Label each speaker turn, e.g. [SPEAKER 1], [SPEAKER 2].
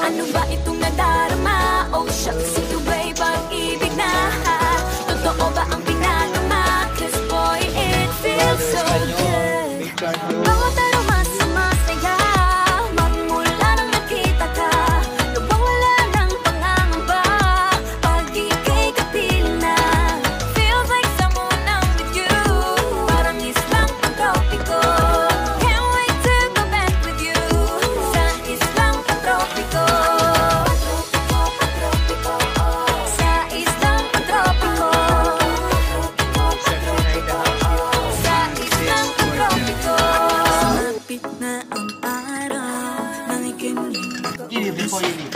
[SPEAKER 1] Ano ba itong nadarama? Oh shucks, ito ba'y pag-ibig na? Totoo ba ang pinagama? Cause boy, it feels so good. Bawat aroma sumasaya magmula nang nakita ka. Nawawala ng pangangamba pag ika'y kapiling na. Feels like someone I'm with you. Parang islang pang-tropiko. Can't wait to go back with you. Sa islang pang-tropiko. Sa islang pang-tropiko. Sa islang pang-tropiko. Malapit na ang araw nang ikimling.
[SPEAKER 2] Before you leave.